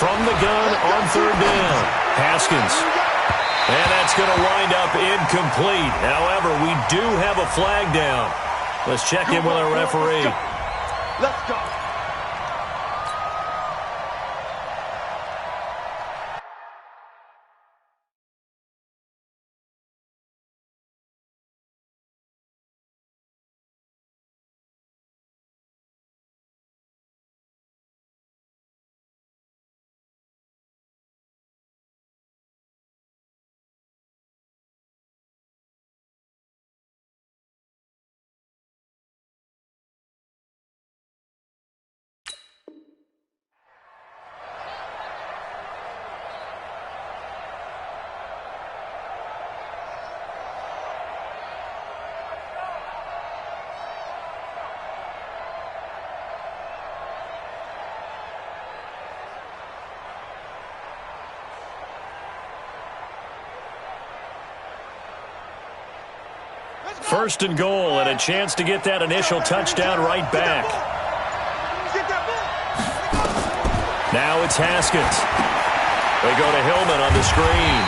from the gun on third down. Haskins. And that's going to wind up incomplete. However, we do have a flag down. Let's check in with our referee. Let's go. First and goal, and a chance to get that initial touchdown right back. Now it's Haskins. They go to Hillman on the screen.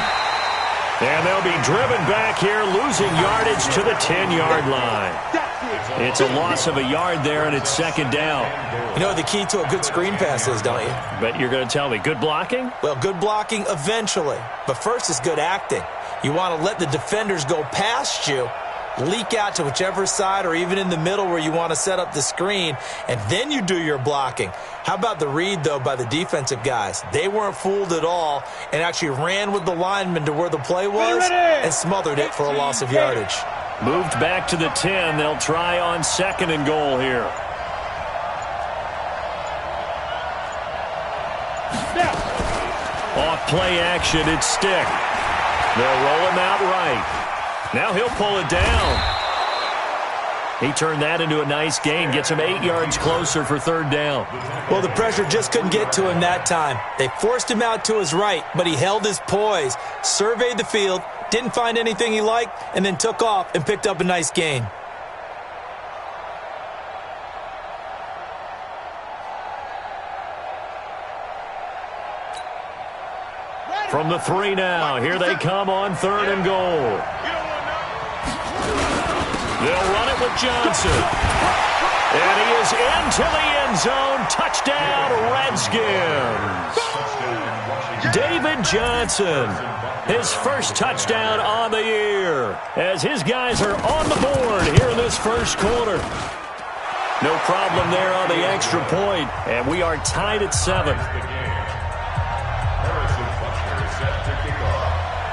And they'll be driven back here, losing yardage to the 10-yard line. It's a loss of a yard there, and it's second down. You know what the key to a good screen pass is, don't you? But you're going to tell me, good blocking? Well, good blocking eventually. But first is good acting. You want to let the defenders go past you, leak out to whichever side or even in the middle where you want to set up the screen, and then you do your blocking. How about the read, though, by the defensive guys? They weren't fooled at all and actually ran with the lineman to where the play was and smothered it for a loss of yardage. Moved back to the 10. They'll try on second and goal here. Off play action, it's Stick. They'll roll him out right. Now he'll pull it down. He turned that into a nice gain, gets him 8 yards closer for third down. Well, the pressure just couldn't get to him that time. They forced him out to his right, but he held his poise, surveyed the field, didn't find anything he liked, and then took off and picked up a nice gain. From the 3 now, here they come on third and goal. They'll run it with Johnson. And he is into the end zone. Touchdown, Redskins. David Johnson, his first touchdown on the year, as his guys are on the board here in this first quarter. No problem there on the extra point, and we are tied at 7.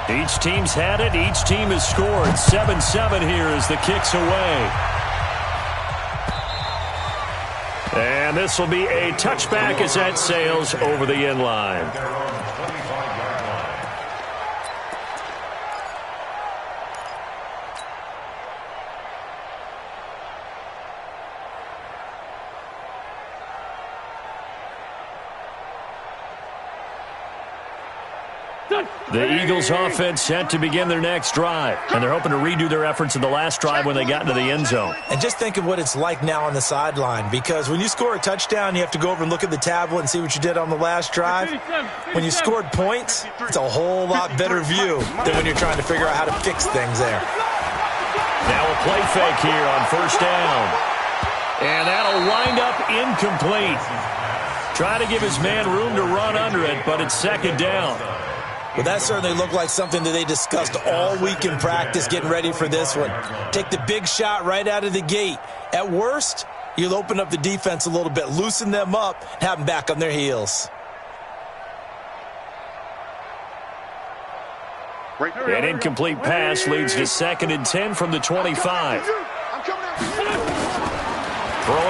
Each team's had it. Each team has scored. 7-7 here as the kick's away. And this will be a touchback as that sails over the end line. The Eagles offense set to begin their next drive, and they're hoping to redo their efforts in the last drive when they got into the end zone. And just think of what it's like now on the sideline, because when you score a touchdown, you have to go over and look at the tablet and see what you did on the last drive. When you scored points, it's a whole lot better view than when you're trying to figure out how to fix things there. Now a play fake here on first down. And that'll wind up incomplete. Try to give his man room to run under it, but it's second down. Well, that certainly looked like something that they discussed all week in practice getting ready for this one. Take the big shot right out of the gate. At worst, you'll open up the defense a little bit, loosen them up, and have them back on their heels. An incomplete pass leads to 2nd and 10 from the 25. Throwing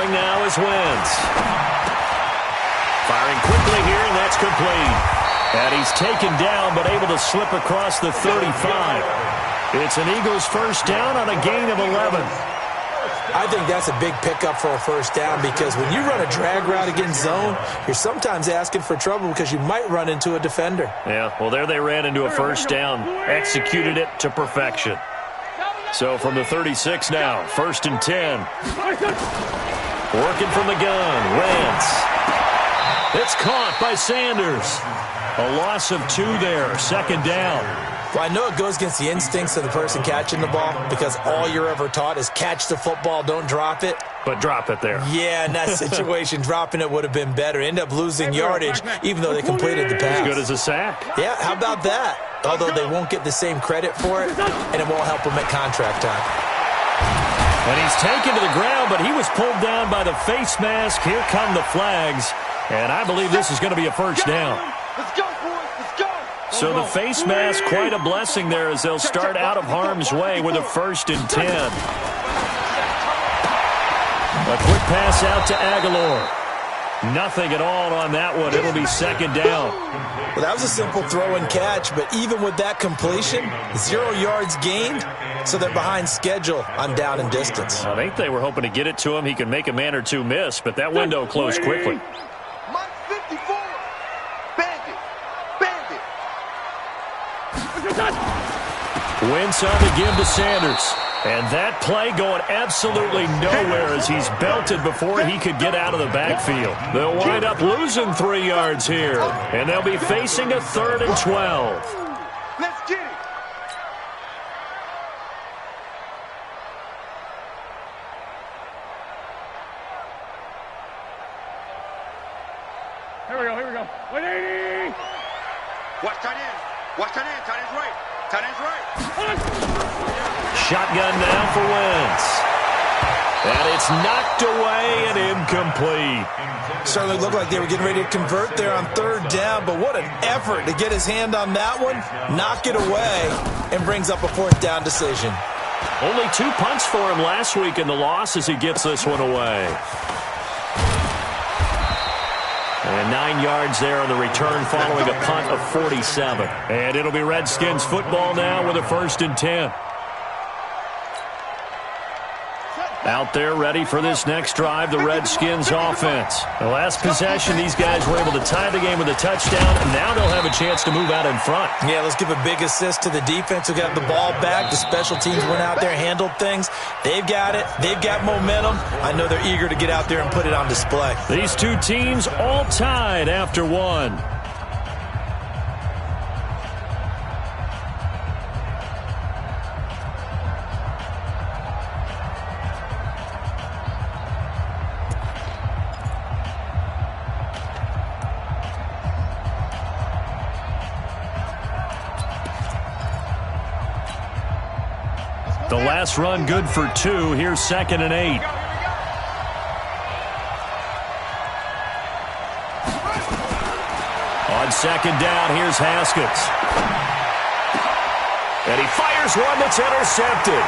now is Wentz. Firing quickly here, and that's complete. And he's taken down, but able to slip across the 35. It's an Eagles first down on a gain of 11. I think that's a big pickup for a first down, because when you run a drag route against zone, you're sometimes asking for trouble because you might run into a defender. Yeah, well, there they ran into a first down, executed it to perfection. So from the 36 now, 1st and 10. Working from the gun, Wentz. It's caught by Sanders. A loss of 2 there, second down. Well, I know it goes against the instincts of the person catching the ball because all you're ever taught is catch the football, don't drop it. But drop it there. Yeah, in that situation, dropping it would have been better. End up losing yardage, even though they completed the pass. As good as a sack. Yeah, how about that? Although they won't get the same credit for it, and it won't help them at contract time. And he's taken to the ground, but he was pulled down by the face mask. Here come the flags, and I believe this is going to be a first down. Let's go, boys. Let's go. So the face mask, quite a blessing there as they'll start out of harm's way with a 1st and 10. A quick pass out to Aguilar. Nothing at all on that one. It'll be second down. Well, that was a simple throw and catch, but even with that completion, 0 yards gained, so they're behind schedule on down and distance. I think they were hoping to get it to him. He could make a man or two miss, but that window closed quickly. Mike 54. Bandit. Wentz on the give to Sanders. And that play going absolutely nowhere as he's belted before he could get out of the backfield. They'll wind up losing 3 yards here, and they'll be facing a 3rd and 12. Let's get it. Here we go. 180. Watch tight end. Watch tight end. Tight end's right. Tight end's right. Shotgun now for Wentz. And it's knocked away and incomplete. Certainly looked like they were getting ready to convert there on 3rd down, but what an effort to get his hand on that one, knock it away, and brings up a 4th down decision. Only 2 punts for him last week in the loss as he gets this one away. And 9 yards there on the return following a punt of 47. And it'll be Redskins football now with a 1st and 10. Out there ready for this next drive, the Redskins offense. The last possession, these guys were able to tie the game with a touchdown, and now they'll have a chance to move out in front. Yeah, let's give a big assist to the defense who got the ball back. The special teams went out there, handled things. They've got it. They've got momentum. I know they're eager to get out there and put it on display. These 2 teams all tied after 1. The last run good for 2. Here's 2nd and 8. On 2nd down, here's Haskins. And he fires one that's intercepted.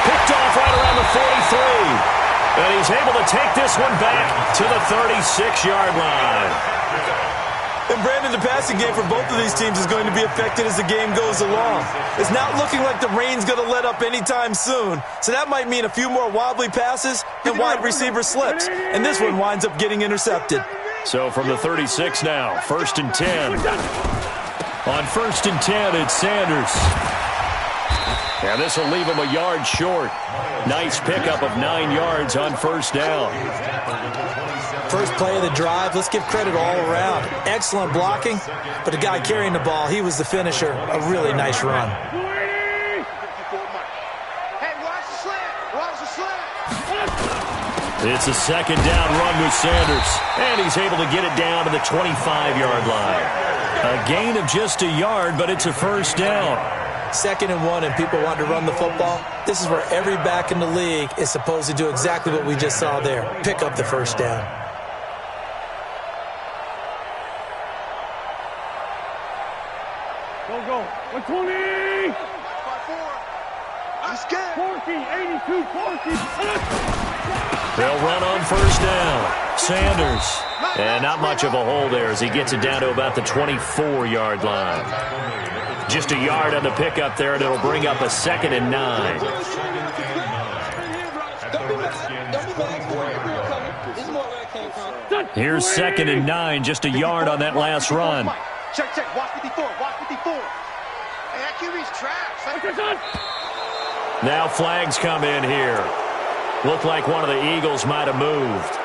Picked off right around the 43. And he's able to take this one back to the 36-yard line. And Brandon, the passing game for both of these teams is going to be affected as the game goes along. It's not looking like the rain's going to let up anytime soon. So that might mean a few more wobbly passes and wide receiver slips. And this one winds up getting intercepted. So from the 36 now, 1st and 10. On 1st and 10, it's Sanders. And this will leave him a yard short. Nice pickup of 9 yards on 1st down. First play of the drive, let's give credit all around. Excellent blocking, but the guy carrying the ball, he was the finisher. A really nice run. Hey, watch the slant. Watch the slant. It's a 2nd down run with Sanders. And he's able to get it down to the 25-yard line. A gain of just a yard, but it's a 1st down. 2nd and 1, and people want to run the football. This is where every back in the league is supposed to do exactly what we just saw there. Pick up the 1st down. Go. 120. 5-4. I'm scared. 40, 82, 40. They'll run on 1st down. Sanders. And not much of a hole there as he gets it down to about the 24-yard line. Just a yard on the pickup there, and it'll bring up a 2nd and 9. Here's 2nd and 9, just a yard on that last run. Check. Watch 54. Watch 54. Hey, that QB's trash. Now flags come in here. Looked like one of the Eagles might have moved.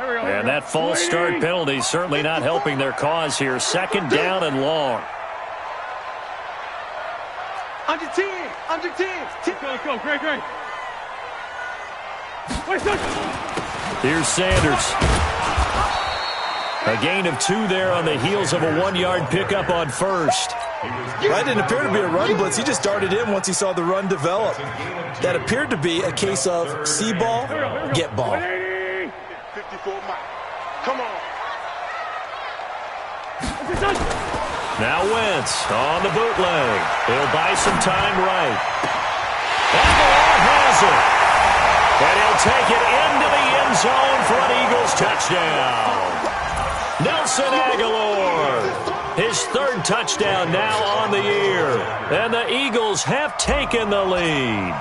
And that false start penalty certainly not helping their cause here. Second down and long. Under 10. Under 10. Let's go. Great. Here's Sanders. A gain of 2 there on the heels of a 1-yard pickup on first. That didn't appear to be a run blitz. He just darted in once he saw the run develop. That appeared to be a case of see ball, get ball. 54 miles. Come on. Now Wentz on the bootleg. He'll buy some time right. Aguilar has it. And he'll take it into the end zone for an Eagles touchdown. Nelson Aguilar, his 3rd touchdown now on the year. And the Eagles have taken the lead.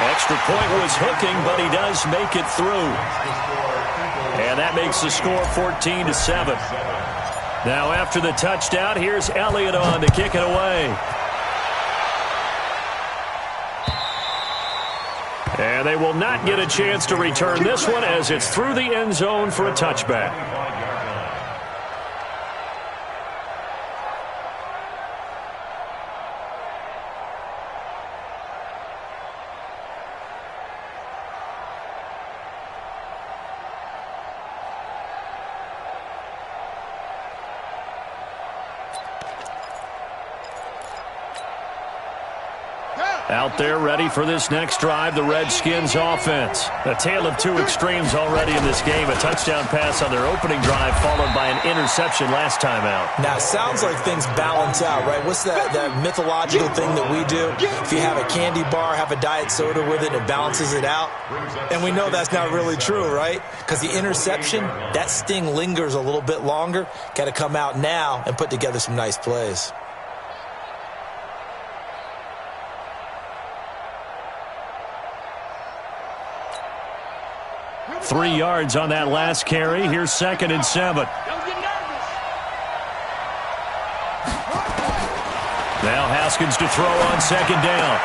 Extra point was hooking, but he does make it through. And that makes the score 14-7. Now after the touchdown, here's Elliott on to kick it away. And they will not get a chance to return this one as it's through the end zone for a touchback. Out there ready for this next drive, the Redskins offense. A tale of 2 extremes already in this game. A touchdown pass on their opening drive followed by an interception last time out. Now, it sounds like things balance out, right? What's that mythological thing that we do? If you have a candy bar, have a diet soda with it, it balances it out. And we know that's not really true, right? Because the interception, that sting lingers a little bit longer. Got to come out now and put together some nice plays. 3 yards on that last carry. Here's 2nd and 7. Now Haskins to throw on 2nd down.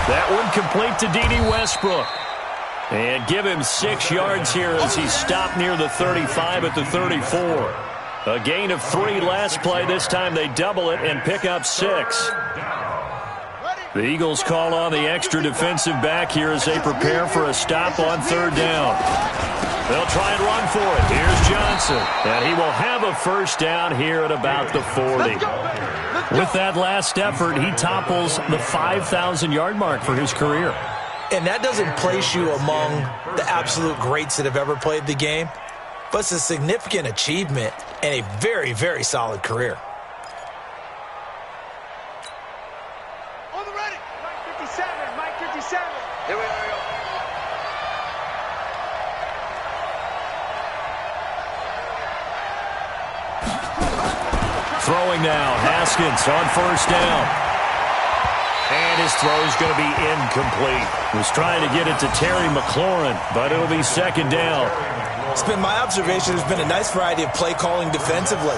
That one complete to D.D. Westbrook. And give him 6 yards here as he stopped near the 35 at the 34. A gain of 3 last play. This time they double it and pick up 6. The Eagles call on the extra defensive back here as they prepare for a stop on 3rd down. They'll try and run for it. Here's Johnson. And he will have a 1st down here at about the 40. With that last effort, he topples the 5,000-yard mark for his career. And that doesn't place you among the absolute greats that have ever played the game, but it's a significant achievement and a very, very solid career. On the ready. Mike 57. Mike 57. Here we are. Throwing now, Haskins on 1st down. And his throw's going to be incomplete. Was trying to get it to Terry McLaurin, but it'll be 2nd down. It's been my observation there's been a nice variety of play calling defensively.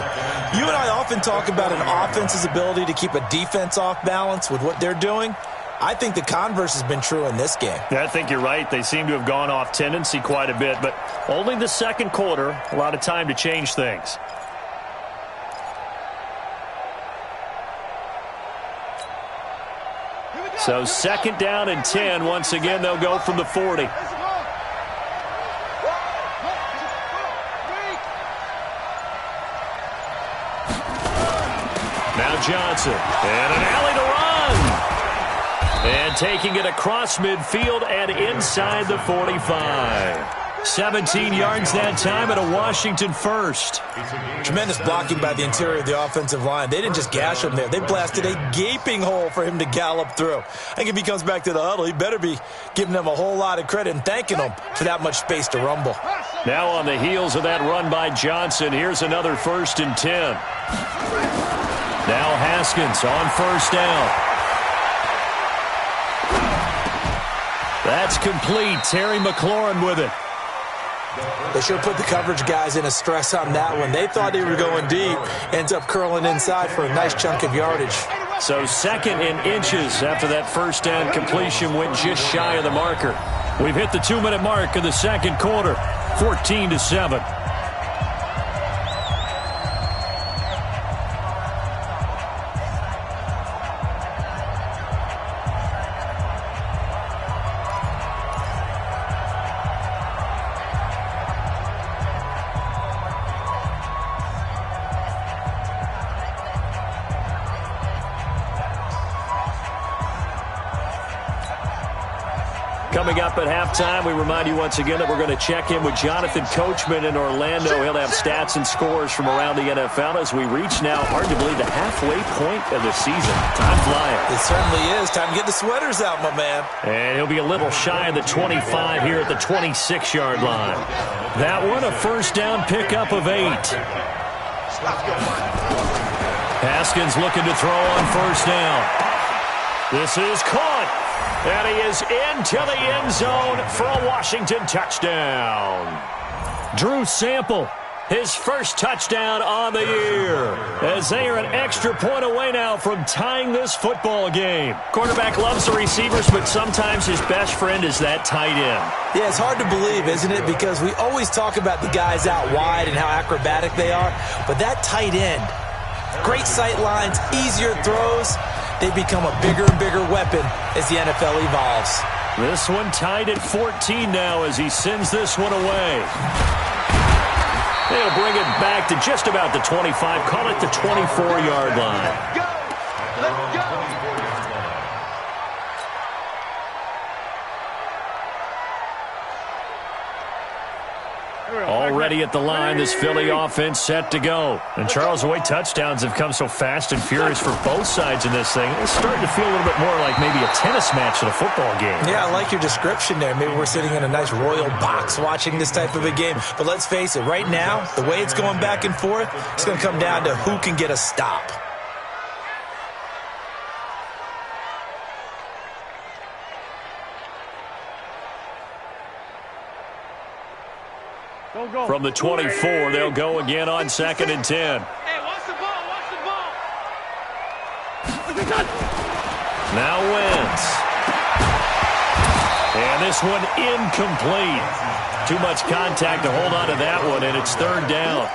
You and I often talk about an offense's ability to keep a defense off balance with what they're doing. I think the converse has been true in this game. Yeah, I think you're right. They seem to have gone off tendency quite a bit, but only the 2nd quarter, a lot of time to change things. So 2nd down and 10. Once again, they'll go from the 40. Now Johnson. And an alley to run. And taking it across midfield and inside the 45. 17 yards that time and a Washington 1st. Tremendous blocking by the interior of the offensive line. They didn't just gash him there. They blasted a gaping hole for him to gallop through. I think if he comes back to the huddle, he better be giving them a whole lot of credit and thanking them for that much space to rumble. Now on the heels of that run by Johnson, here's another 1st and 10. Now Haskins on 1st down. That's complete. Terry McLaurin with it. They should have put the coverage guys in a stress on that one. They thought they were going deep. Ends up curling inside for a nice chunk of yardage. So 2nd in inches after that 1st down completion went just shy of the marker. We've hit the 2-minute mark of the second quarter, 14-7. Coming up at halftime, we remind you once again that we're going to check in with Jonathan Coachman in Orlando. He'll have stats and scores from around the NFL as we reach now, hard to believe, the halfway point of the season. Time flying. It certainly is. Time to get the sweaters out, my man. And he'll be a little shy of the 25 here at the 26-yard line. That one, a first down pickup of 8. Haskins looking to throw on first down. This is caught. And he is into the end zone for a Washington touchdown. Drew Sample, his first touchdown on the year, as they are an extra point away now from tying this football game. Quarterback loves the receivers, but sometimes his best friend is that tight end. Yeah, it's hard to believe, isn't it? Because we always talk about the guys out wide and how acrobatic they are, but that tight end, great sight lines, easier throws. They become a bigger and bigger weapon as the NFL evolves. This one tied at 14 now as he sends this one away. They'll bring it back to just about the 25. Call it the 24-yard line. Go! Let's go! Already at the line, this Philly offense set to go. And Charles, the way touchdowns have come so fast and furious for both sides in this thing, it's starting to feel a little bit more like maybe a tennis match than a football game. Yeah, I like your description there. Maybe we're sitting in a nice royal box watching this type of a game. But let's face it, right now, the way it's going back and forth, it's going to come down to who can get a stop. From the 24, they'll go again on 2nd and 10. Hey, watch the ball, watch the ball. Now Wentz. And this one incomplete. Too much contact to hold on to that one, and it's 3rd down.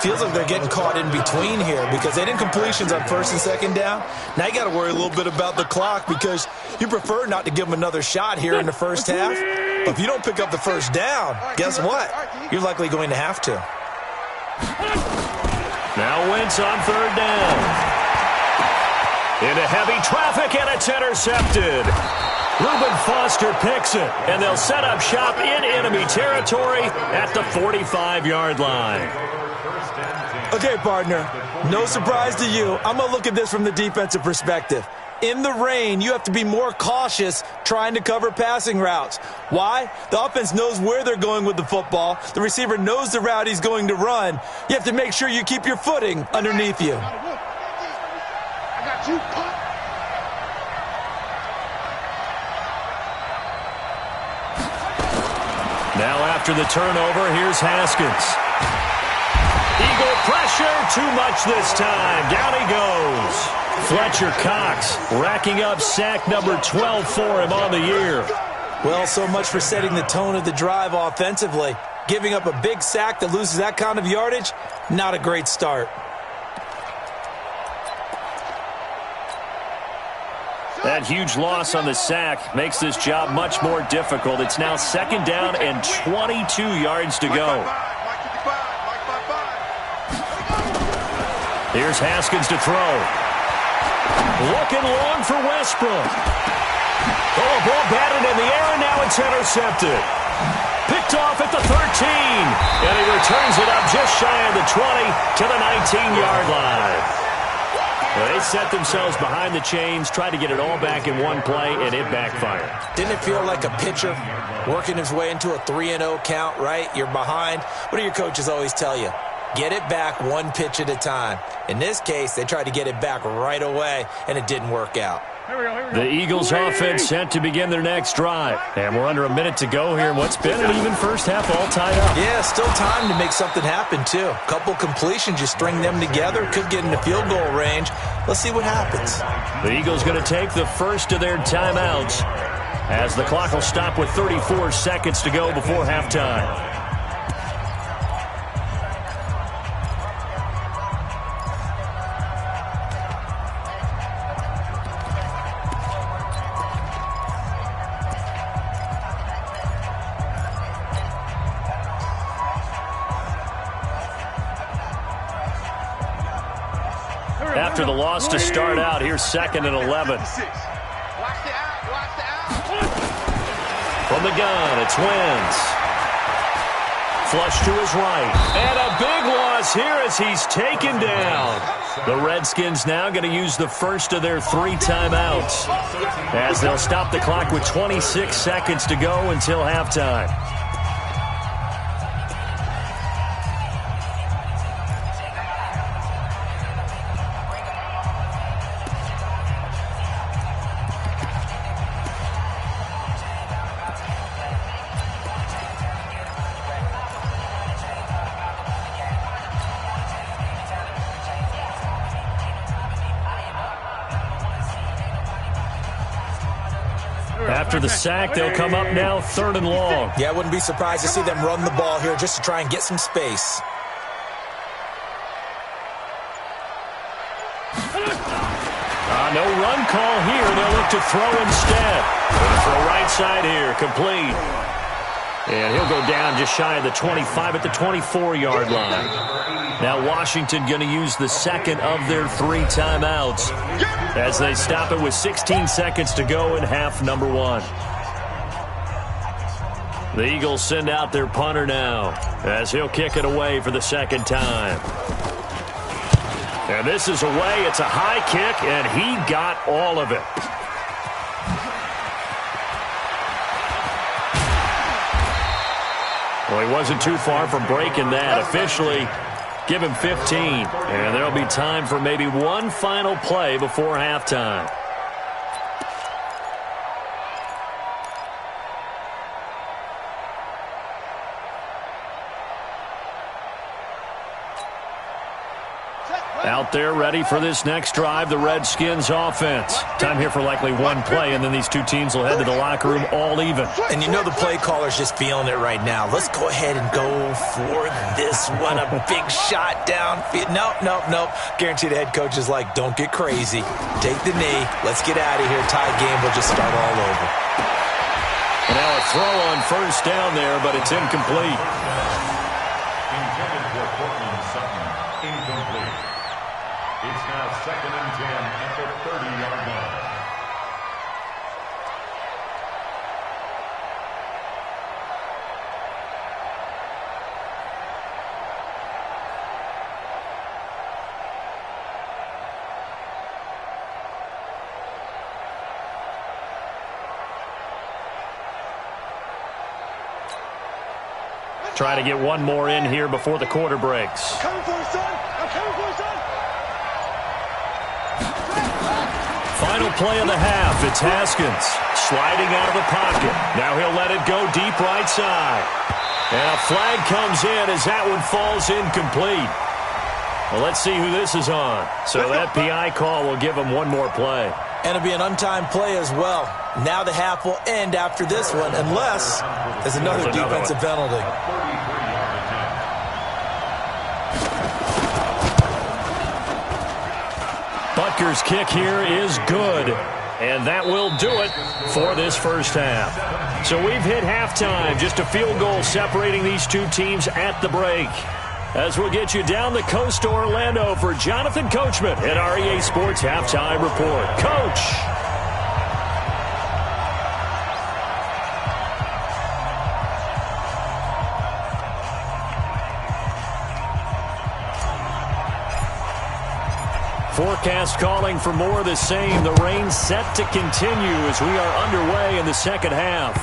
Feels like they're getting caught in between here because they didn't completions on 1st and 2nd down. Now you got to worry a little bit about the clock because you prefer not to give them another shot here in the first half. But if you don't pick up the first down, guess what? You're likely going to have to. Now Wentz on 3rd down. Into heavy traffic, and it's intercepted. Reuben Foster picks it, and they'll set up shop in enemy territory at the 45-yard line. Okay, partner, no surprise to you. I'm going to look at this from the defensive perspective. In the rain, you have to be more cautious trying to cover passing routes. Why? The offense knows where they're going with the football. The receiver knows the route he's going to run. You have to make sure you keep your footing underneath you. I got you. Now after the turnover, here's Haskins. Eagle pressure, too much this time. Down he goes. Fletcher Cox racking up sack number 12 for him on the year. Well, so much for setting the tone of the drive offensively. Giving up a big sack that loses that kind of yardage, not a great start. That huge loss on the sack makes this job much more difficult. It's now 2nd down and 22 yards to go. Here's Haskins to throw. Looking long for Westbrook. Oh, a ball batted in the air, and now it's intercepted. Picked off at the 13. And he returns it up just shy of the 20 to the 19-yard line. Well, they set themselves behind the chains, tried to get it all back in one play, and it backfired. Didn't it feel like a pitcher working his way into a 3-0 count, right? You're behind. What do your coaches always tell you? Get it back one pitch at a time. In this case, they tried to get it back right away, and it didn't work out. The Eagles offense set to begin their next drive. And we're under a minute to go here in what's been an even first half all tied up. Yeah, still time to make something happen, too. Couple completions, you string them together, could get into field goal range. Let's see what happens. The Eagles going to take the first of their timeouts. as the clock will stop with 34 seconds to go before halftime. After the loss to start out, here's 2nd and 11. From the gun, it's Wentz. Flush to his right. And a big loss here as he's taken down. The Redskins now going to use the first of their 3 timeouts, as they'll stop the clock with 26 seconds to go until halftime. After the sack, they'll come up now 3rd and long. Yeah, I wouldn't be surprised to see them run the ball here just to try and get some space. No run call here. They'll look to throw instead. Going to throw right side here. Complete. And he'll go down just shy of the 25 at the 24-yard line. Now Washington going to use the second of their 3 timeouts as they stop it with 16 seconds to go in half number 1. The Eagles send out their punter now as he'll kick it away for the 2nd time. And this is away. It's a high kick, and he got all of it. Well, he wasn't too far from breaking that. Officially, give him 15. And there'll be time for maybe one final play before halftime. Out there ready for this next drive, the Redskins offense. Time here for likely one play, and then these two teams will head to the locker room all even. And you know the play caller's just feeling it right now. Let's go ahead and go for this one. A big shot downfield. Nope. Guarantee the head coach is like, don't get crazy. Take the knee. Let's get out of here. Tie game. We'll just start all over. And now a throw on first down there, but it's incomplete. It's now 2nd and 10 at the 30-yard line. Try to get one more in here before the quarter breaks. Coming for it, son. I'm coming for it, son. Final play of the half. It's Haskins sliding out of the pocket. Now he'll let it go deep right side. And a flag comes in as that one falls incomplete. Well, let's see who this is on. So that PI call will give him one more play. And it'll be an untimed play as well. Now the half will end after this one, unless there's another defensive penalty. Butker's kick here is good. And that will do it for this first half. So we've hit halftime. Just a field goal separating these two teams at the break. As we'll get you down the coast to Orlando for Jonathan Coachman at REA Sports Halftime Report. Coach. Forecast calling for more of the same. The rain set to continue as we are underway in the second half.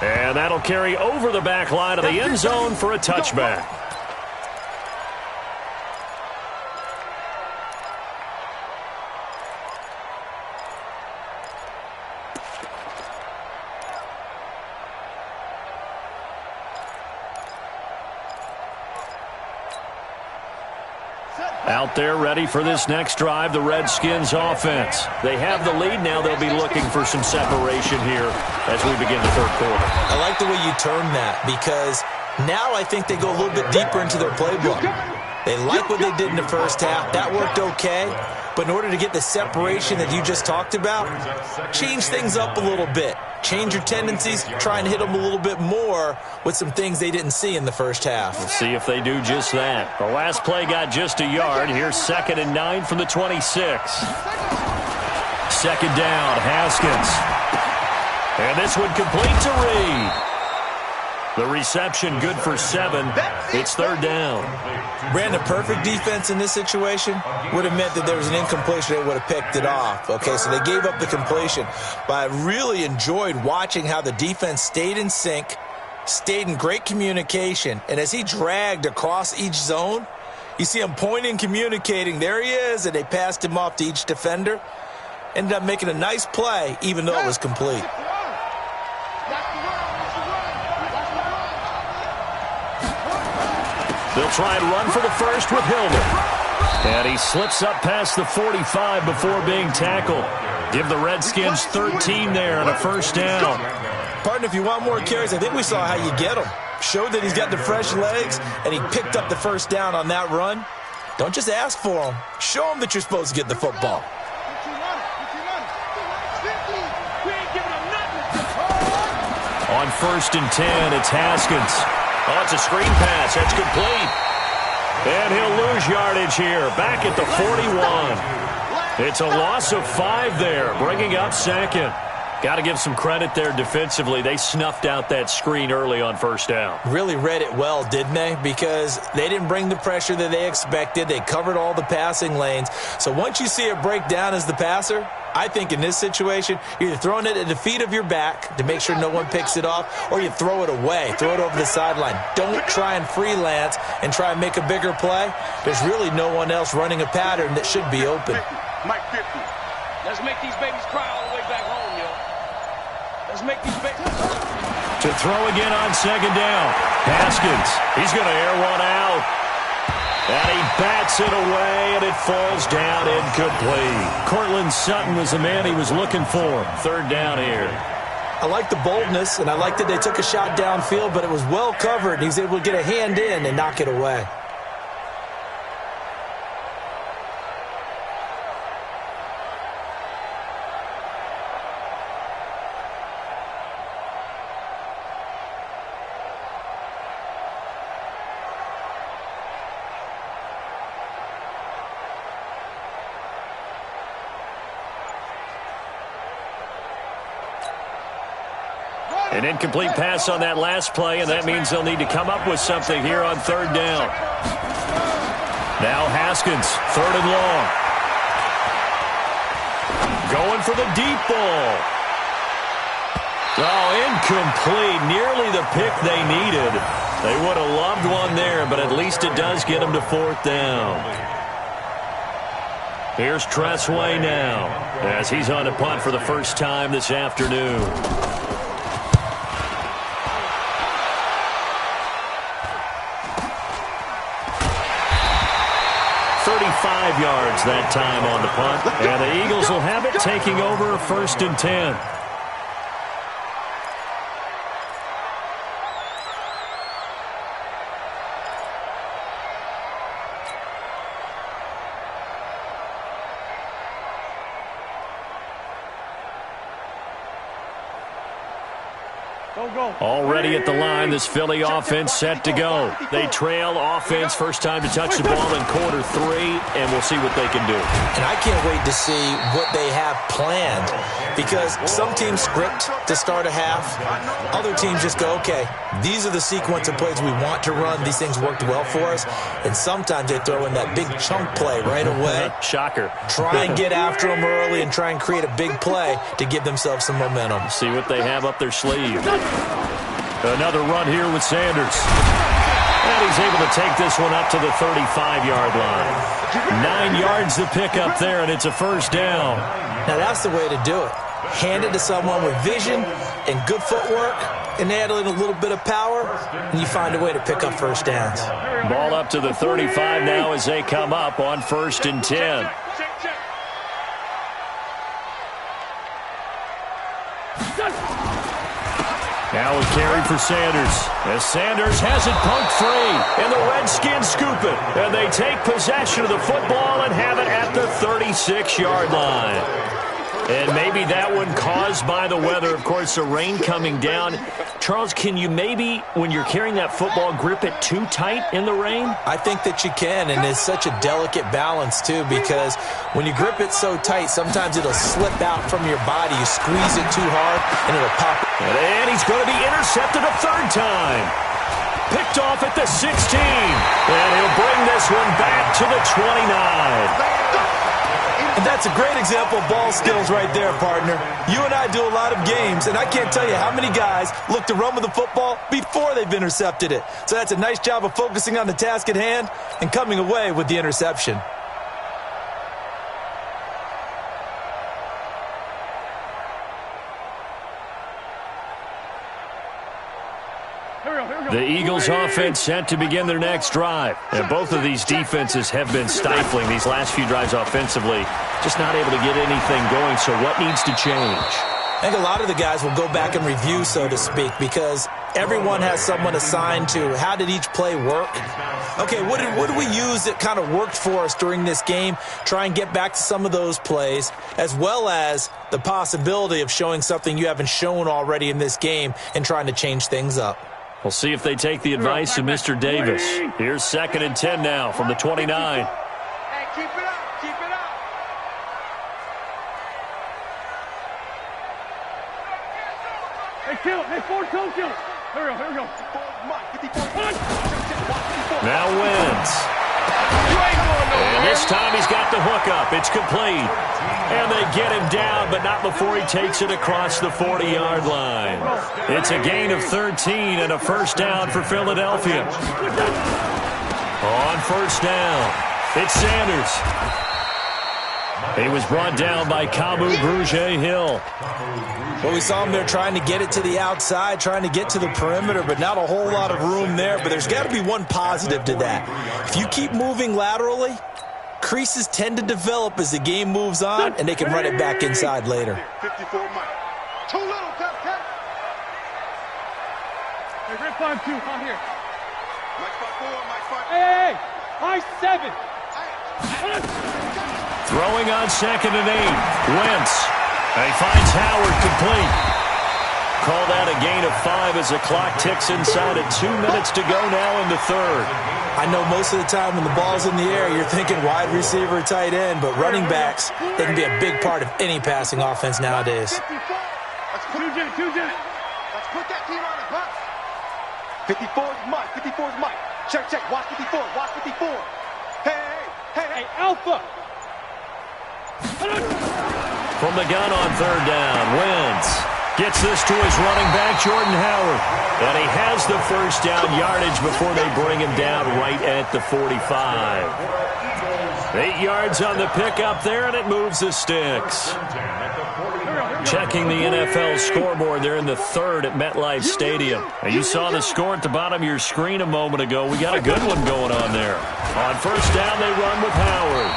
And that'll carry over the back line of the end zone for a touchback. Out there ready for this next drive, the Redskins offense. They have the lead now. They'll be looking for some separation here as we begin the third quarter. I like the way you term that because now I think they go a little bit deeper into their playbook. They like what they did in the first half. That worked okay. But in order to get the separation that you just talked about, change things up a little bit. Change your tendencies, try and hit them a little bit more with some things they didn't see in the first half. We'll see if they do just that. The last play got just a yard. Here's 2nd and 9 from the 26. 2nd down, Haskins. And this one complete to Reed. The reception good for 7. It's 3rd down. Brandon, perfect defense in this situation would have meant that there was an incompletion. They would have picked it off. Okay, so they gave up the completion. But I really enjoyed watching how the defense stayed in sync, stayed in great communication. And as he dragged across each zone, you see him pointing, communicating. There he is, and they passed him off to each defender. Ended up making a nice play, even though it was complete. They'll try and run for the first with Hillman. And he slips up past the 45 before being tackled. Give the Redskins 13 there and a first down. Partner, if you want more carries, I think we saw how you get him. Showed that he's got the fresh legs, and he picked up the first down on that run. Don't just ask for him. Show him that you're supposed to get the football. On 1st and 10, it's Haskins. Oh, it's a screen pass. That's complete. And he'll lose yardage here. Back at the 41. It's a loss of 5 there, bringing up 2nd. Got to give some credit there defensively. They snuffed out that screen early on 1st down. Really read it well, didn't they? Because they didn't bring the pressure that they expected. They covered all the passing lanes. So once you see it break down as the passer, I think in this situation, you're either throwing it at the feet of your back to make sure no one picks it off, or you throw it away, throw it over the sideline. Don't try and freelance and try and make a bigger play. There's really no one else running a pattern that should be open. Mike 50. Let's make these babies cry all the way back home, yo. Let's make these babies. To throw again on 2nd down. Haskins, he's going to air one out. And he bats it away, and it falls down incomplete. Cortland Sutton was the man he was looking for. 3rd down here. I like the boldness, and I like that they took a shot downfield, but it was well covered, and he was able to get a hand in and knock it away. An incomplete pass on that last play, and that means they'll need to come up with something here on 3rd down. Now Haskins, 3rd and long. Going for the deep ball. Oh, incomplete. Nearly the pick they needed. They would have loved one there, but at least it does get them to 4th down. Here's Tressway now, as he's on a punt for the first time this afternoon. 35 yards that time on the punt. And the Eagles will have it, taking over 1st and 10. Already at the line, this Philly offense set to go. They trail offense, first time to touch the ball in quarter 3, and we'll see what they can do. And I can't wait to see what they have planned, because some teams script to start a half. Other teams just go, okay, these are the sequence of plays we want to run. These things worked well for us. And sometimes they throw in that big chunk play right away. Shocker. Try and get after them early and try and create a big play to give themselves some momentum. See what they have up their sleeve. Another run here with Sanders. And he's able to take this one up to the 35-yard line. 9 yards to pick up there, and it's a first down. Now that's the way to do it. Hand it to someone with vision and good footwork, and add in a little bit of power, and you find a way to pick up first downs. Ball up to the 35 now as they come up on 1st and 10. Now a carry for Sanders, as Sanders has it punked free, and the Redskins scoop it, and they take possession of the football and have it at the 36-yard line. And maybe that one caused by the weather, of course, the rain coming down. Charles, can you maybe, when you're carrying that football, grip it too tight in the rain? I think that you can, and it's such a delicate balance, too, because when you grip it so tight, sometimes it'll slip out from your body. You squeeze it too hard, and it'll pop. And he's going to be intercepted a third time. Picked off at the 16, and he'll bring this one back to the 29. And that's a great example of ball skills right there, partner. You and I do a lot of games, and I can't tell you how many guys look to run with the football before they've intercepted it. So that's a nice job of focusing on the task at hand and coming away with the interception. The Eagles offense set to begin their next drive. And both of these defenses have been stifling these last few drives offensively. Just not able to get anything going, so what needs to change? I think a lot of the guys will go back and review, so to speak, because everyone has someone assigned to how did each play work. Okay, what did we use that kind of worked for us during this game? Try and get back to some of those plays, as well as the possibility of showing something you haven't shown already in this game and trying to change things up. We'll see if they take the advice of Mr. Davis. Here's 2nd and 10 now from the 29. Hey, keep it up, keep it up. Hey, kill. Hey, forward, kill. Here we go. Now wins. And this time he's got the hook up. It's complete. And they get him down, but not before he takes it across the 40-yard line. It's a gain of 13 and a first down for Philadelphia. On first down, it's Sanders. He was brought down by Kamu Grugier-Hill. Well, we saw him there trying to get it to the outside, trying to get to the perimeter, but not a whole lot of room there. But there's got to be one positive to that. If you keep moving laterally, creases tend to develop as the game moves on, and they can run it back inside later. 54 Mike. Too little, Captain. Hey, red 5-2, on here. Mike 5-4, Mike 5. Hey, high 7. Throwing on 2nd and 8. Wentz. He finds Howard complete. Call that a gain of 5 as the clock ticks inside of 2 minutes to go now in the third. I know most of the time when the ball's in the air, you're thinking wide receiver, tight end, but running backs, they can be a big part of any passing offense nowadays. Let's put that team on the clock. 54 is Mike. 54 is Mike. Check. Watch 54. Watch 54. Hey, Alpha. From the gun on third down, Wentz gets this to his running back, Jordan Howard. And he has the first down yardage before they bring him down right at the 45. 8 yards on the pickup there, and it moves the sticks. Checking the NFL scoreboard, they're in the third at MetLife Stadium. And you saw the score at the bottom of your screen a moment ago. We got a good one going on there. On first down, they run with Howard.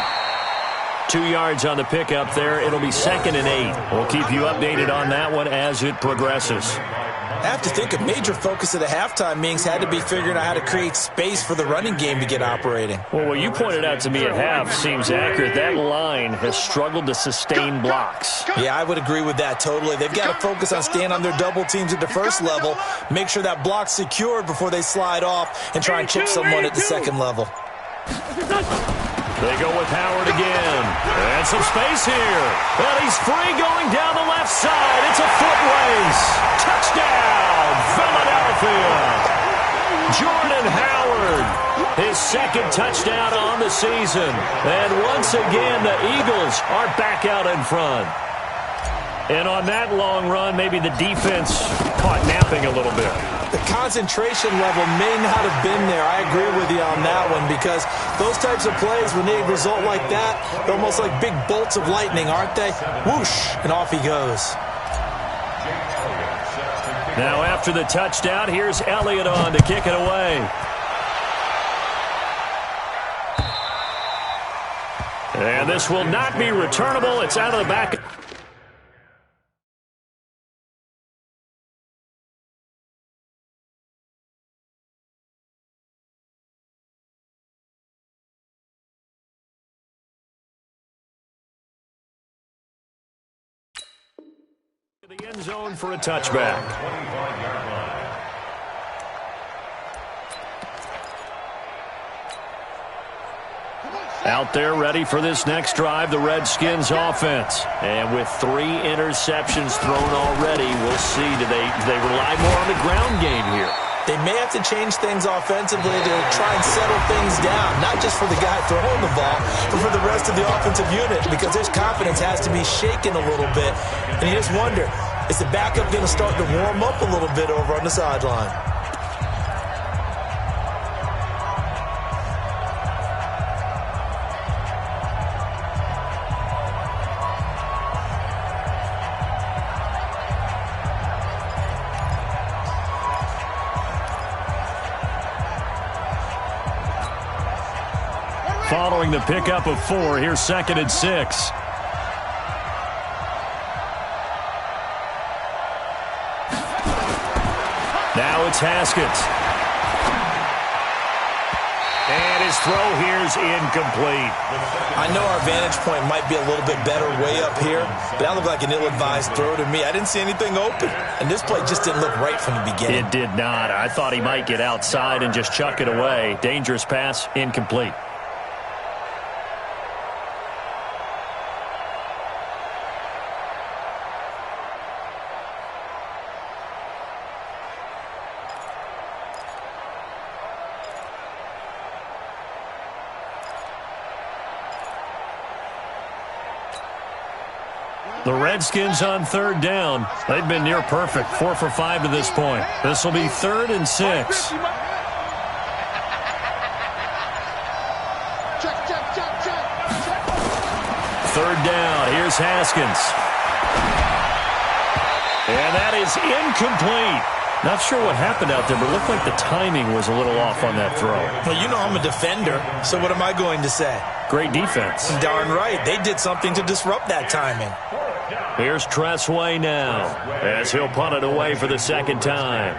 2 yards on the pickup there. It'll be 2nd and 8. We'll keep you updated on that one as it progresses. I have to think a major focus of the halftime meetings had to be figuring out how to create space for the running game to get operating. Well, what you pointed out to me at half seems accurate. That line has struggled to sustain blocks. Yeah, I would agree with that totally. They've got to focus on staying on their double teams at the first level, make sure that block's secured before they slide off and try and chip someone at the second level. They go with Howard again. And some space here. And he's free going down the left side. It's a foot race. Touchdown, Philadelphia. Jordan Howard, his 2nd touchdown on the season. And once again, the Eagles are back out in front. And on that long run, maybe the defense caught napping a little bit. The concentration level may not have been there. I agree with you on that one because those types of plays, when they result like that, they're almost like big bolts of lightning, aren't they? Whoosh, and off he goes. Now after the touchdown, here's Elliott on to kick it away. And this will not be returnable. It's out of the back. The end zone for a touchback. Out there ready for this next drive, the Redskins offense. And with 3 interceptions thrown already, we'll see. Do they rely more on the ground game here? They may have to change things offensively to try and settle things down, not just for the guy throwing the ball, but for the rest of the offensive unit, because his confidence has to be shaken a little bit. And you just wonder, is the backup going to start to warm up a little bit over on the sideline? Following the pickup of 4, here's 2nd and 6. Now it's Haskins. And his throw here's incomplete. I know our vantage point might be a little bit better way up here, but that looked like an ill-advised throw to me. I didn't see anything open, and this play just didn't look right from the beginning. It did not. I thought he might get outside and just chuck it away. Dangerous pass, incomplete. The Redskins on 3rd down. They've been near perfect, 4 for 5 to this point. This will be 3rd and 6. Third down. Here's Haskins. And that is incomplete. Not sure what happened out there, but it looked like the timing was a little off on that throw. Well, you know I'm a defender, so what am I going to say? Great defense. Darn right. They did something to disrupt that timing. Here's Tressway now as he'll punt it away for the 2nd time.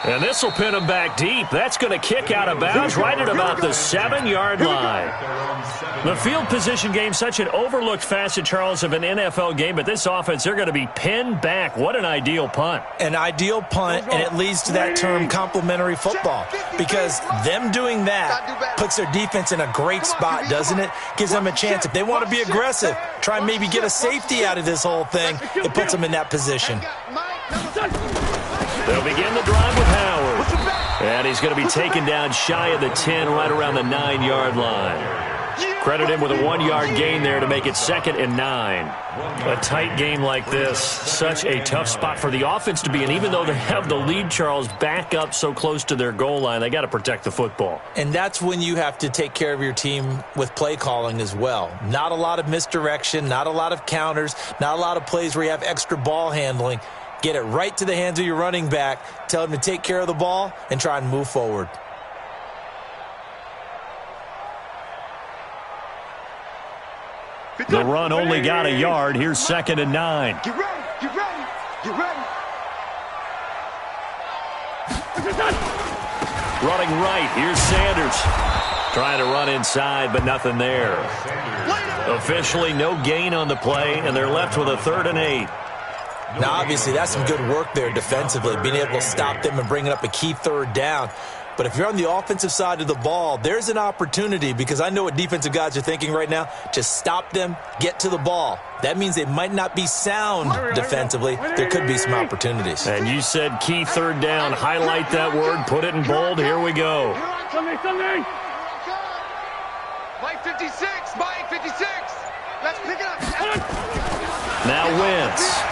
And this will pin him back deep. That's going to kick out of bounds right at about the 7-yard line. The field position game, such an overlooked facet, Charles, of an NFL game, but this offense, they're going to be pinned back. What an ideal punt. An ideal punt, and it leads to that term complementary football, because them doing that puts their defense in a great spot, doesn't it? Gives them a chance. If they want to be aggressive, try and maybe get a safety out of this whole thing, it puts them in that position. They'll begin the drive with Howard. And he's going to be taken down shy of the 10, right around the 9-yard line. Credit him with a 1-yard gain there to make it 2nd and 9. A tight game like this, such a tough spot for the offense to be in. Even though they have the lead, Charles, back up so close to their goal line, they got to protect the football. And that's when you have to take care of your team with play calling as well. Not a lot of misdirection, not a lot of counters, not a lot of plays where you have extra ball handling. Get it right to the hands of your running back. Tell him to take care of the ball and try and move forward. The run only got a yard. Here's 2nd and 9. Get ready, get ready, get ready. Running right. Here's Sanders. Trying to run inside, but nothing there. Officially no gain on the play, and they're left with a 3rd and 8. Now, obviously, that's some good work there defensively, being able to stop them and bringing up a key 3rd down. But if you're on the offensive side of the ball, there's an opportunity, because I know what defensive guys are thinking right now. Just stop them, get to the ball. That means they might not be sound defensively. There could be some opportunities. And you said key 3rd down. Highlight that word. Put it in bold. Here we go. Sunday. Mike 56. Mike 56. Let's pick it up. Now Wentz.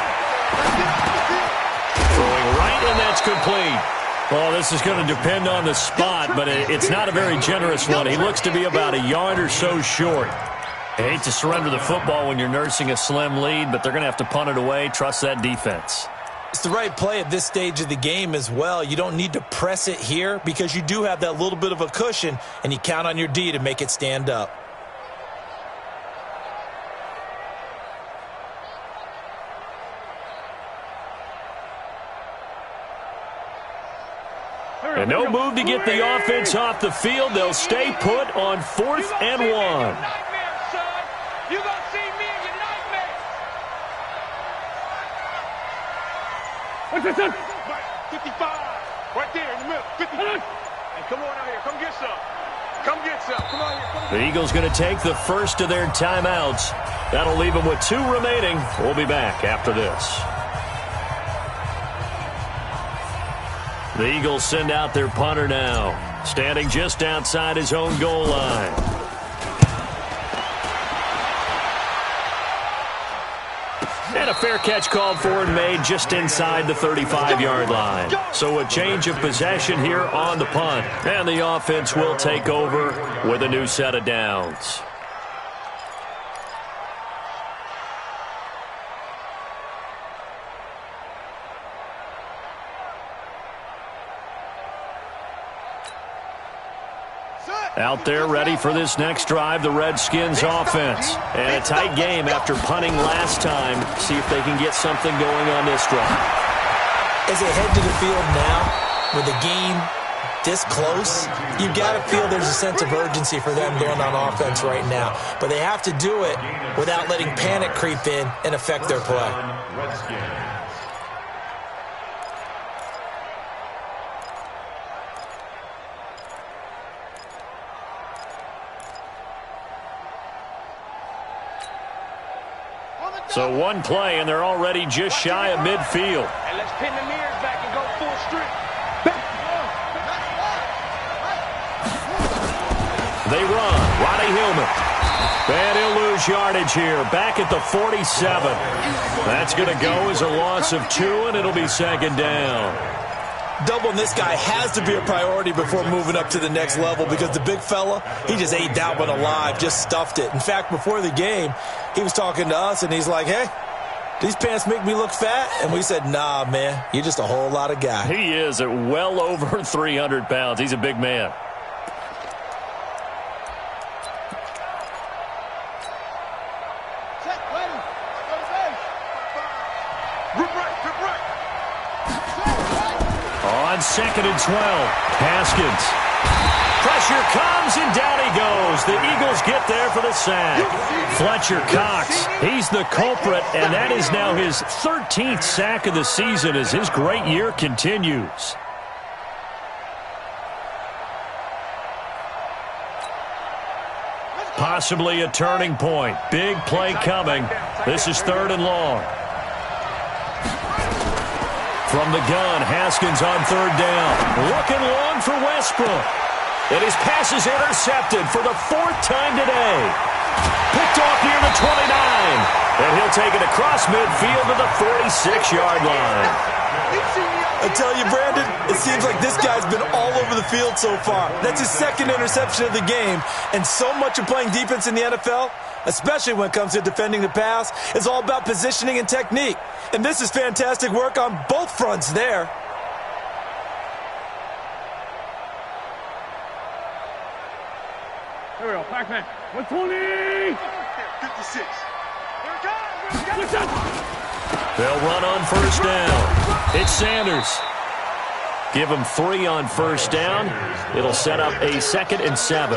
Throwing right, and that's complete. Well, this is going to depend on the spot, but it's not a very generous one. He looks to be about a yard or so short. I hate to surrender the football when you're nursing a slim lead, but they're going to have to punt it away. Trust that defense. It's the right play at this stage of the game as well. You don't need to press it here because you do have that little bit of a cushion, and you count on your D to make it stand up. And no move to get the offense off the field. They'll stay put on 4th and 1. You're going to see me in your nightmare. What's this? 55. Right there in the middle. 50. Hey, come on out here. Come get some. Come get some. Come on here. Come. The Eagles going to take the first of their timeouts. That'll leave them with 2 remaining. We'll be back after this. The Eagles send out their punter now, standing just outside his own goal line. And a fair catch called for and made just inside the 35-yard line. So a change of possession here on the punt. And the offense will take over with a new set of downs. Out there ready for this next drive, the Redskins offense. And a tight game after punting last time. See if they can get something going on this drive. As they head to the field now, with the game this close, you've got to feel there's a sense of urgency for them going on offense right now. But they have to do it without letting panic creep in and affect their play. So one play, and they're already just shy of midfield. And let's pin the mirrors back and go full strip. They run. Roddy Hillman. And he'll lose yardage here. Back at the 47. That's going to go as a loss of 2, and it'll be 2nd down. Doubling this guy has to be a priority before moving up to the next level because the big fella, he just ate that one alive, just stuffed it. In fact, before the game, he was talking to us, and he's like, hey, these pants make me look fat? And we said, nah, man, you're just a whole lot of guy. He is at well over 300 pounds. He's a big man. On 2nd and 12, Haskins. Pressure comes, and down he goes. The Eagles get there for the sack. Fletcher Cox, he's the culprit, and that is now his 13th sack of the season as his great year continues. Possibly a turning point. Big play coming. This is 3rd and long. From the gun, Haskins on 3rd down. Looking long for Westbrook. And his pass is intercepted for the 4th time today. Picked off near the 29. And he'll take it across midfield to the 46-yard line. I tell you, Brandon, it seems like this guy's been all over the field so far. That's his 2nd interception of the game. And so much of playing defense in the NFL, especially when it comes to defending the pass, is all about positioning and technique. And this is fantastic work on both fronts there. Here we go, Pac-Man. 120! 56. They'll run on 1st down. It's Sanders. Give him 3 on 1st down. It'll set up a 2nd and 7.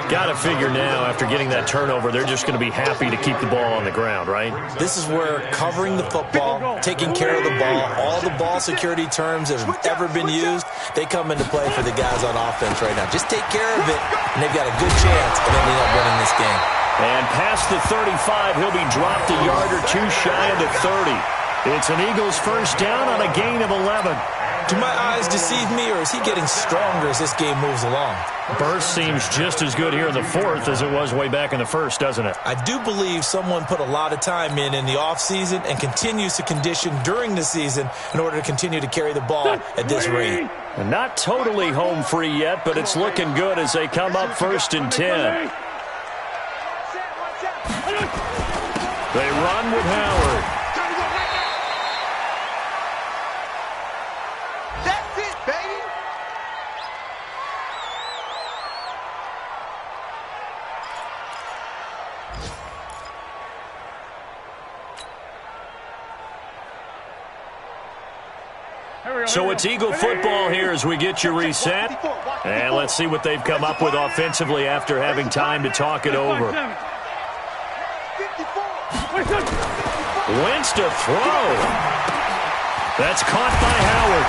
Got to figure now, after getting that turnover, they're just going to be happy to keep the ball on the ground, right? This is where covering the football, taking care of the ball, all the ball security terms that have ever been used, they come into play for the guys on offense right now. Just take care of it, and they've got a good chance of ending up winning this game. And past the 35, he'll be dropped a yard or 2 shy of the 30. It's an Eagles 1st down on a gain of 11. Do my eyes deceive me, or is he getting stronger as this game moves along? Burst seems just as good here in the 4th as it was way back in the 1st, doesn't it? I do believe someone put a lot of time in the offseason and continues to condition during the season in order to continue to carry the ball at this rate. And not totally home free yet, but it's looking good as they come up 1st and 10. They run with Howard. That's it, baby. So it's Eagle football here as we get you reset. And let's see what they've come up with offensively after having time to talk it over. Wentz to throw. That's caught by Howard.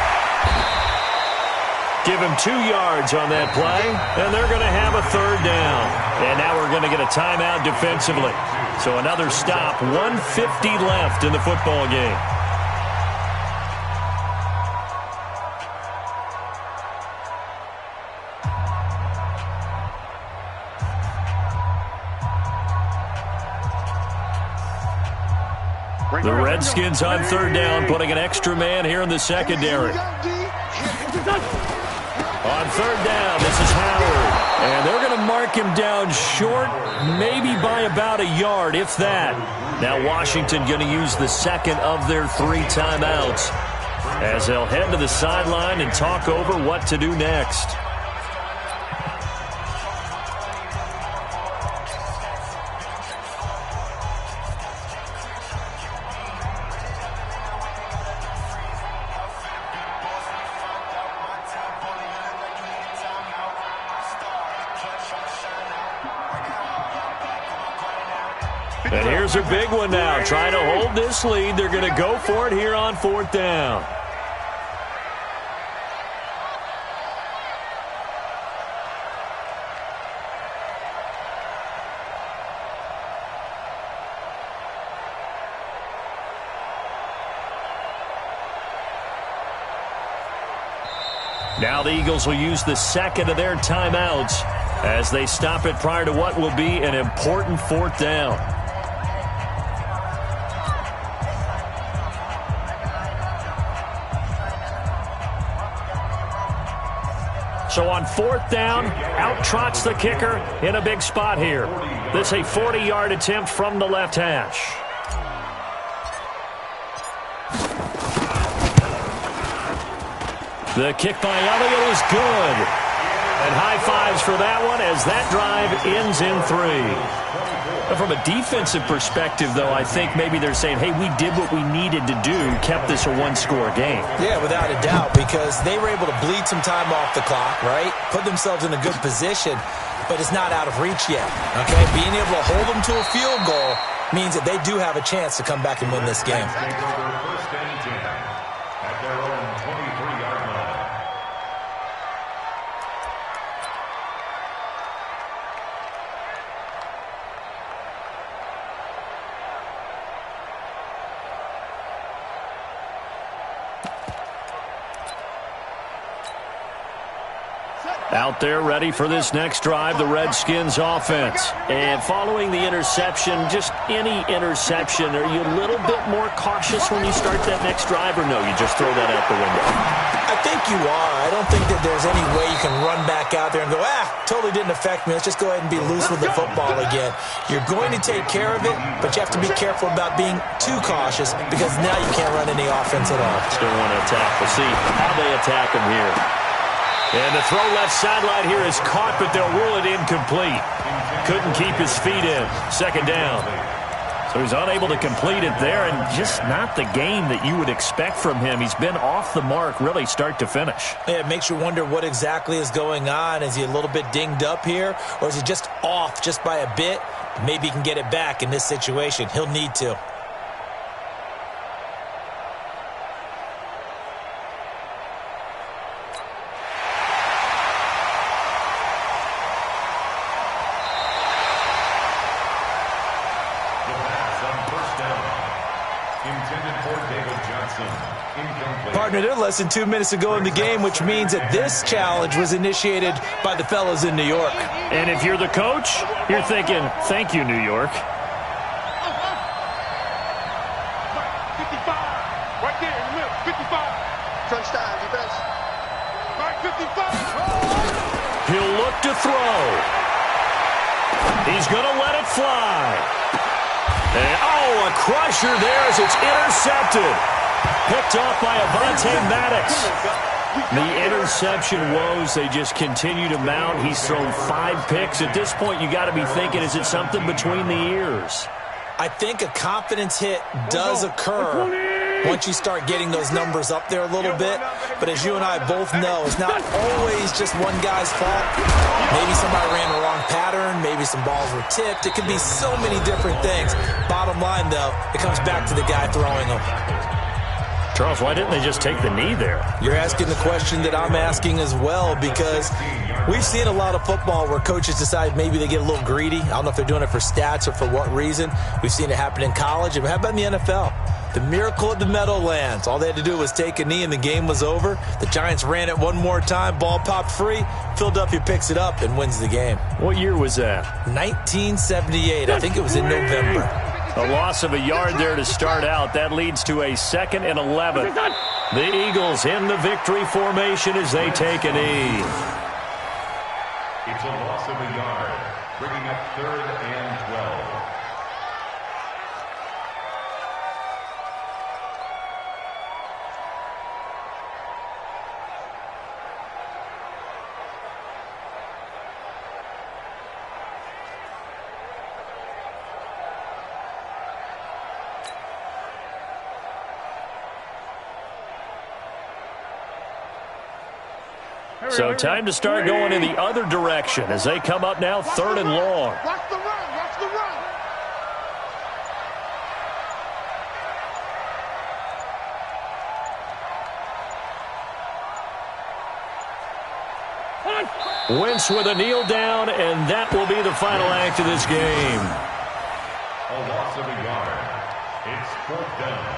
Give him 2 yards on that play, and they're going to have a 3rd down. And now we're going to get a timeout defensively. So another stop, 1:50 left in the football game. The Redskins on 3rd down, putting an extra man here in the secondary. On 3rd down, this is Howard. And they're going to mark him down short, maybe by about a yard, if that. Now Washington going to use the 2nd of their 3 timeouts as they'll head to the sideline and talk over what to do next. And here's a big one now. Trying to hold this lead. They're going to go for it here on 4th down. Now the Eagles will use the 2nd of their timeouts as they stop it prior to what will be an important 4th down. So on 4th down, out trots the kicker in a big spot here. This is a 40-yard attempt from the left hash. The kick by Elliott is good. And high fives for that one as that drive ends in 3. From a defensive perspective, though, I think maybe they're saying, hey, we did what we needed to do, kept this a 1-score game. Yeah, without a doubt, because they were able to bleed some time off the clock, right? Put themselves in a good position, but it's not out of reach yet, okay? Being able to hold them to a field goal means that they do have a chance to come back and win this game. Out there ready for this next drive, the Redskins offense. And following the interception, just any interception, are you a little bit more cautious when you start that next drive, or no, you just throw that out the window? I think you are. I don't think that there's any way you can run back out there and go, totally didn't affect me. Let's just go ahead and be loose with the football again. You're going to take care of it, but you have to be careful about being too cautious because now you can't run any offense at all. Still want to attack. We'll see how they attack him here. And the throw left sideline here is caught, but they'll rule it incomplete. Couldn't keep his feet in. 2nd down. So he's unable to complete it there, and just not the game that you would expect from him. He's been off the mark really start to finish. Yeah, it makes you wonder what exactly is going on. Is he a little bit dinged up here, or is he just off just by a bit? Maybe he can get it back in this situation. He'll need to. Partner, they're less than 2 minutes to go in the game, which means that this challenge was initiated by the fellas in New York. And if you're the coach, you're thinking, thank you, New York. 55. Right there in the middle. 55. Crunch time, defense. He'll look to throw. He's going to let it fly. And, oh, a crusher there as it's intercepted. Picked off by Avonte Maddox. The interception woes, they just continue to mount. He's thrown 5 picks. At this point, you got to be thinking, is it something between the ears? I think a confidence hit does occur once you start getting those numbers up there a little bit. But as you and I both know, it's not always just one guy's fault. Maybe somebody ran the wrong pattern. Maybe some balls were tipped. It could be so many different things. Bottom line, though, it comes back to the guy throwing them. Charles, why didn't they just take the knee there? You're asking the question that I'm asking as well, because we've seen a lot of football where coaches decide maybe they get a little greedy. I don't know if they're doing it for stats or for what reason. We've seen it happen in college. And how about in the NFL? The miracle at the Meadowlands. All they had to do was take a knee and the game was over. The Giants ran it one more time. Ball popped free. Philadelphia picks it up and wins the game. What year was that? 1978. I think it was in November. A loss of a yard there to start out. That leads to a 2nd and 11. The Eagles in the victory formation as they take a knee. It's a loss of a yard, bringing up 3rd and 12. So time to start going in the other direction as they come up now 3rd and long. Watch the run. Watch the run. Wentz with a kneel down, and that will be the final act of this game. A loss of a yard. It's 4th down.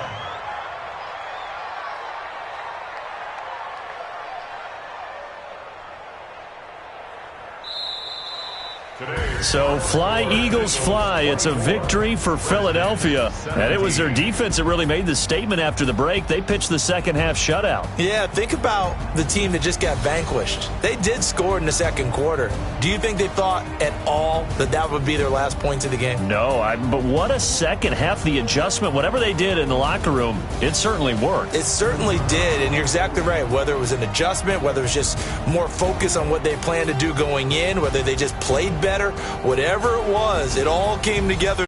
So fly, Eagles, fly. It's a victory for Philadelphia. And it was their defense that really made the statement after the break. They pitched the second half shutout. Yeah, think about the team that just got vanquished. They did score in the second quarter. Do you think they thought at all that that would be their last points of the game? No, but what a second half. The adjustment, whatever they did in the locker room, it certainly worked. It certainly did, and you're exactly right. Whether it was an adjustment, whether it was just more focus on what they planned to do going in, whether they just played better, whatever it was, it all came together.